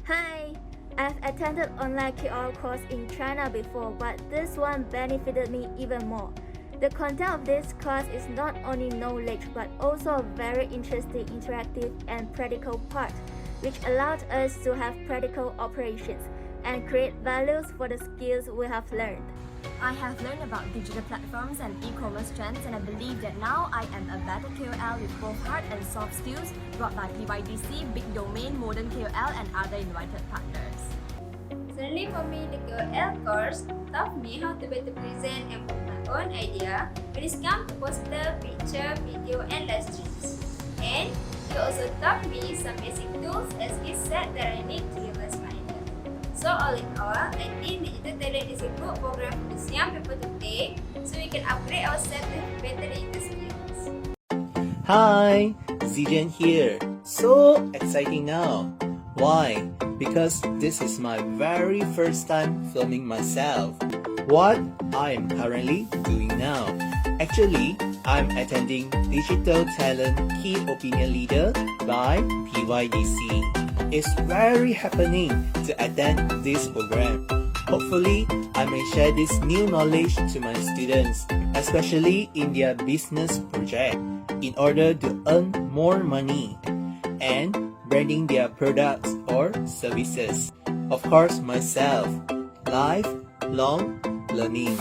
Hi! I've attended online QR course in China before, but this one benefited me even more. The content of this course is not only knowledge but also a very interesting, interactive and practical part, which allowed us to have practical operations and create values for the skills we have learned. I have learned about digital platforms and e-commerce trends, and I believe that now I am a better KOL with both hard and soft skills brought by PYDC, Big Domain, Modern KOL and other invited partners. Certainly for me, the KOL course taught me how to better present and put my own idea when it comes to poster, picture, video and live streams. And it also taught me some basic tools and skill set that I need to realize my idea. So all in all, I think Digital Talent is a good program for these young people to take so we can upgrade ourselves to have better digital skills. Hi, Zijan here. So exciting now. Why? Because this is my very first time filming myself. What I am currently doing now. Actually, I'm attending Digital Talent Key Opinion Leader by PYDC. It's very happening to attend this program. Hopefully, I may share this new knowledge to my students, especially in their business project, in order to earn more money and branding their products or services. Of course, myself, lifelong learning.